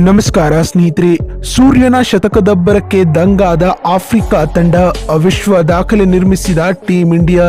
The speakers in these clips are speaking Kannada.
ನಮಸ್ಕಾರ ಸ್ನೇಹಿತರೆ. ಸೂರ್ಯನ ಶತಕದಬ್ಬರಕ್ಕೆ ದಂಗಾದ ಆಫ್ರಿಕಾ ತಂಡ ವಿಶ್ವ ದಾಖಲೆ ನಿರ್ಮಿಸಿದ ಟೀಮ್ ಇಂಡಿಯಾ.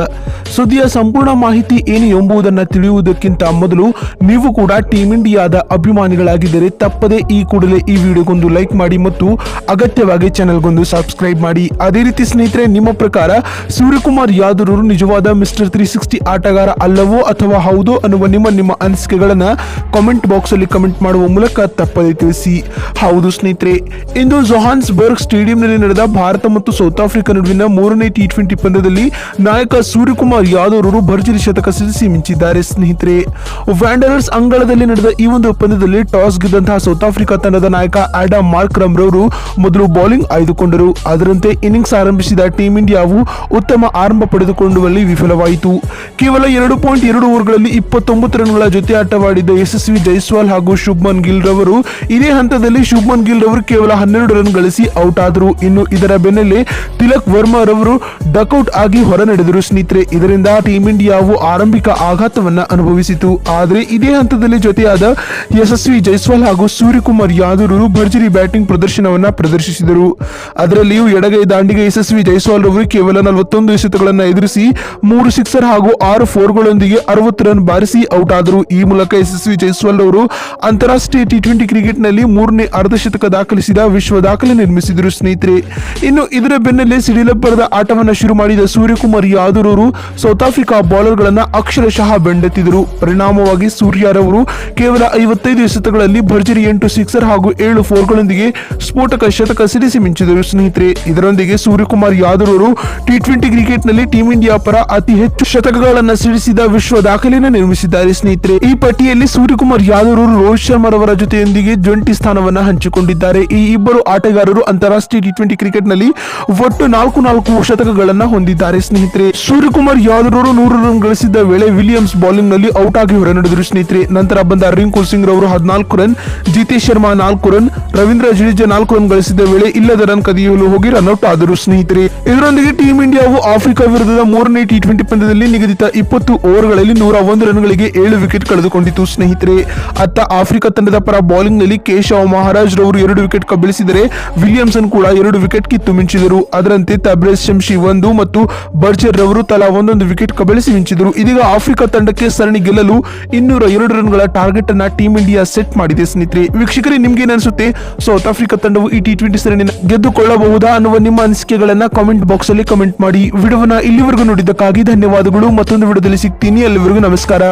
ಸುದ್ದಿಯ ಸಂಪೂರ್ಣ ಮಾಹಿತಿ ಏನು ಎಂಬುದನ್ನು ತಿಳಿಯುವುದಕ್ಕಿಂತ ಮೊದಲು ನೀವು ಕೂಡ ಟೀಮ್ ಇಂಡಿಯಾದ ಅಭಿಮಾನಿಗಳಾಗಿದ್ದರೆ ತಪ್ಪದೆ ಈ ಕೂಡಲೇ ಈ ವಿಡಿಯೋಗೊಂದು ಲೈಕ್ ಮಾಡಿ ಮತ್ತು ಅಗತ್ಯವಾಗಿ ಚಾನೆಲ್ಗೊಂದು ಸಬ್ಸ್ಕ್ರೈಬ್ ಮಾಡಿ. ಅದೇ ರೀತಿ ಸ್ನೇಹಿತರೆ, ನಿಮ್ಮ ಪ್ರಕಾರ ಸೂರ್ಯಕುಮಾರ್ ಯಾದವ್ ನಿಜವಾದ ಮಿಸ್ಟರ್ 360 ಆಟಗಾರ ಅಲ್ಲವೋ ಅಥವಾ ಹೌದೋ ಅನ್ನುವ ನಿಮ್ಮ ಅನಿಸಿಕೆಗಳನ್ನು ಕಾಮೆಂಟ್ ಬಾಕ್ಸ್ ಅಲ್ಲಿ ಕಮೆಂಟ್ ಮಾಡುವ ಮೂಲಕ ತಪ್ಪದೆ ತಿಳಿಸಿ. ಹೌದು ಸ್ನೇಹಿತರೆ, ಇಂದು ಜೋಹಾನ್ಸ್ಬರ್ಗ್ ಸ್ಟೇಡಿಯಂನಲ್ಲಿ ನಡೆದ ಭಾರತ ಮತ್ತು ಸೌತ್ ಆಫ್ರಿಕಾ ನಡುವಿನ 3ನೇ T20 ಪಂದ್ಯದಲ್ಲಿ ನಾಯಕ ಸೂರ್ಯಕುಮಾರ್ ಯಾದವ್ ಅವರು ಭರ್ಜರಿ ಶತಕ ಸಿಡಿಸಿ ಮಿಂಚಿದ್ದಾರೆ. ಸ್ನೇಹಿತರೆ, ವ್ಯಾಂಡರರ್ಸ್ ಅಂಗಳದಲ್ಲಿ ನಡೆದ ಈ ಒಂದು ಪಂದ್ಯದಲ್ಲಿ ಟಾಸ್ ಗೆದ್ದಂತಹ ಸೌತ್ ಆಫ್ರಿಕಾ ತಂಡದ ನಾಯಕ ಆಡಮ್ ಮಾರ್ಕ್ರಮ್ ರವರು ಮೊದಲು ಬೌಲಿಂಗ್ ಆಯ್ದುಕೊಂಡರು. ಅದರಂತೆ ಇನ್ನಿಂಗ್ಸ್ ಆರಂಭಿಸಿದ ಟೀಂ ಇಂಡಿಯಾವು ಉತ್ತಮ ಆರಂಭ ಪಡೆದುಕೊಳ್ಳುವಲ್ಲಿ ವಿಫಲವಾಯಿತು. ಕೇವಲ 2.2 ಓವರ್ಗಳಲ್ಲಿ 29 ರನ್ಗಳ ಜೊತೆ ಆಟವಾಡಿದ್ದ ಯಶಸ್ವಿ ಜೈಸ್ವಾಲ್ ಹಾಗೂ ಶುಭ್ಮನ್ ಗಿಲ್ ರವರು ಇದೇ ಹಂತದಲ್ಲಿ ಶುಭ್ಮನ್ ಗಿಲ್ ರವರು ಕೇವಲ 12 ರನ್ ಗಳಿಸಿ ಔಟ್ ಆದರು. ಇನ್ನು ಇದರ ಬೆನ್ನಲ್ಲೇ ತಿಲಕ್ ವರ್ಮಾ ರವರು ಡಕ್ಔಟ್ ಆಗಿ ಹೊರ ನಡೆದರು. ಸ್ನೇಹಿತರೆ, ಇದರಿಂದ ಟೀಂ ಇಂಡಿಯಾವು ಆರಂಭಿಕ ಆಘಾತವನ್ನ ಅನುಭವಿಸಿತು. ಆದರೆ ಇದೇ ಹಂತದಲ್ಲಿ ಜೊತೆಯಾದ ಯಶಸ್ವಿ ಜೈಸ್ವಾಲ್ ಹಾಗೂ ಸೂರ್ಯಕುಮಾರ್ ಯಾದವ್ ರವರು ಭರ್ಜರಿ ಬ್ಯಾಟಿಂಗ್ ಪ್ರದರ್ಶನವನ್ನ ಪ್ರದರ್ಶಿಸಿದರು. ಅದರಲ್ಲಿಯೂ ಎಡಗೈ ದಾಂಡಿಗೆ ಯಶಸ್ವಿ ಜೈಸ್ವಾಲ್ ರವರು ಕೇವಲ 41 ಎಸೆತಗಳನ್ನು ಎದುರಿಸಿ 3 ಸಿಕ್ಸರ್ ಹಾಗೂ 6 ಫೋರ್ಗಳೊಂದಿಗೆ 60 ರನ್ ಬಾರಿಸಿ ಔಟ್ ಆದರು. ಈ ಮೂಲಕ ಯಶಸ್ವಿ ಜೈಸ್ವಾಲ್ ರವರು ಅಂತಾರಾಷ್ಟ್ರೀಯ T20 ಕ್ರಿಕೆಟ್ ನಲ್ಲಿ 3ನೇ ಅರ್ಧಶತಕ ದಾಖಲಿಸಿದ ವಿಶ್ವ ದಾಖಲೆ ನಿರ್ಮಿಸಿದರು. ಸ್ನೇಹಿತರೆ, ಇನ್ನು ಇದರ ಬೆನ್ನಲ್ಲೇ ಸಿಡಿಲಬ್ಬರದ ಆಟವನ್ನು ಶುರು ಮಾಡಿದ ಸೂರ್ಯಕುಮಾರ್ ಯಾದವ್ ರವರು ಸೌತ್ ಆಫ್ರಿಕಾ ಬೌಲರ್ ಗಳನ್ನ ಅಕ್ಷರಶಃ ಬೆಂಡೆತ್ತಿದರು. ಪರಿಣಾಮವಾಗಿ ಸೂರ್ಯರವರು ಕೇವಲ 55 ಎಸೆತಗಳಲ್ಲಿ ಭರ್ಜರಿ 8 ಸಿಕ್ಸರ್ ಹಾಗೂ 7 ಫೋರ್ಗಳೊಂದಿಗೆ ಸ್ಫೋಟಕ ಶತಕ ಸಿಡಿಸಿ ಮಿಂಚಿದರು. ಸ್ನೇಹಿತರೆ, ಇದರೊಂದಿಗೆ ಸೂರ್ಯಕುಮಾರ್ ಯಾದವ್ ರವರು T20 ಕ್ರಿಕೆಟ್ ನಲ್ಲಿ ಟೀಂ ಇಂಡಿಯಾ ಪರ ಅತಿ ಹೆಚ್ಚು ಶತಕಗಳನ್ನು ಸಿಡಿಸಿದ ವಿಶ್ವ ದಾಖಲೆಯನ್ನು ನಿರ್ಮಿಸಿದ್ದಾರೆ. ಸ್ನೇಹಿತರೆ, ಈ ಪಟ್ಟಿಯಲ್ಲಿ ಸೂರ್ಯಕುಮಾರ್ ಯಾದವ್ ರವರು ರೋಹಿತ್ ಶರ್ಮಾ ರವರ ಜೊತೆಯೊಂದಿಗೆ ಜಂಟಿ ಸ್ಥಾನವನ್ನ ಹಂಚಿಕೊಂಡಿದ್ದಾರೆ. ಈ ಇಬ್ಬರು ಆಟಗಾರರು ಅಂತಾರಾಷ್ಟ್ರೀಯ T20 ಕ್ರಿಕೆಟ್ ನಲ್ಲಿ ಒಟ್ಟು 4 ಶತಕಗಳನ್ನ ಹೊಂದಿದ್ದಾರೆ. ಸ್ನೇಹಿತರೆ, ಸೂರ್ಯಕುಮಾರ್ ಯಾದವ್ ರವರು 100 ರನ್ ಗಳಿಸಿದ್ದ ವೇಳೆ ವಿಲಿಯಮ್ಸ್ ಬೌಲಿಂಗ್ ನಲ್ಲಿ ಔಟ್ ಆಗಿ ಹೊರನಡೆದರು. ಸ್ನೇಹಿತರೆ, ನಂತರ ಬಂದ ರಿಂಕು ಸಿಂಗ್ ರವರು 14 run, Jitesh Sharma 4 run, Ravindra Jadeja 4 run ಗಳಿಸಿದ್ದ ವೇಳೆ ಇಲ್ಲದ ರನ್ ಕದಿಯಲು ಹೋಗಿ ರನ್ಔಟ್ ಆದರು. ಸ್ನೇಹಿತರೆ, ಇದರೊಂದಿಗೆ ಟೀಂ ಇಂಡಿಯಾವು ಆಫ್ರಿಕಾ ವಿರುದ್ಧದ 3ನೇ T20 ಪಂದ್ಯದಲ್ಲಿ ನಿಗದಿತ 20 ಓವರ್ಗಳಲ್ಲಿ 101 ರನ್ಗಳಿಗೆ 7 ವಿಕೆಟ್ ಕಳೆದುಕೊಂಡಿತು. ಸ್ನೇಹಿತರೆ, ಅತ್ತ ಆಫ್ರಿಕಾ ತಂಡದ ಪರ ಬೌಲಿಂಗ್ ನಲ್ಲಿ ಕೇಶವ್ ಮಹಾರಾಜ್ ರವರು 2 ವಿಕೆಟ್ ಕಬಳಿಸಿದರೆ ವಿಲಿಯಮ್ಸನ್ ಕೂಡ 2 ವಿಕೆಟ್ ಕಿತ್ತು ಮಿಂಚಿದರು. ಅದರಂತೆ ತಬ್ರೇಜ್ ಶಮ್ಶಿ 1 ಮತ್ತು ಬರ್ಜರ್ ರವರು ತಲಾ 1 ವಿಕೆಟ್ ಕಬಳಿಸಿ ಮಿಂಚಿದರು. ಇದೀಗ ಆಫ್ರಿಕಾ ತಂಡಕ್ಕೆ ಸರಣಿ ಗೆಲ್ಲಲು 202 ರನ್ಗಳ ಟಾರ್ಗೆಟ್ ಅನ್ನ ಟೀಂ ಇಂಡಿಯಾ ಸೆಟ್ ಮಾಡಿದೆ. ಸ್ನೇಹಿತರೆ, ವೀಕ್ಷಕರೇ, ನಿಮ್ಗೆ ಏನಿಸುತ್ತೆ? ಸೌತ್ ಆಫ್ರಿಕಾ ತಂಡವು ಈ T20 ಸರಣಿನ ಗೆದ್ದುಕೊಳ್ಳಬಹುದಾ ಅನ್ನುವ ನಿಮ್ಮ ಅನಿಸಿಕೆಗಳನ್ನ ಕಾಮೆಂಟ್ ಬಾಕ್ಸ್ ಅಲ್ಲಿ ಕಮೆಂಟ್ ಮಾಡಿ. ವಿಡಿಯೋವನ್ನ ಇಲ್ಲಿವರೆಗೂ ನೋಡಿದ್ದಕ್ಕಾಗಿ ಧನ್ಯವಾದಗಳು. ಮತ್ತೊಂದು ವಿಡಿಯೋದಲ್ಲಿ ಸಿಗ್ತೀನಿ. ಅಲ್ಲಿವರೆಗೂ ನಮಸ್ಕಾರ.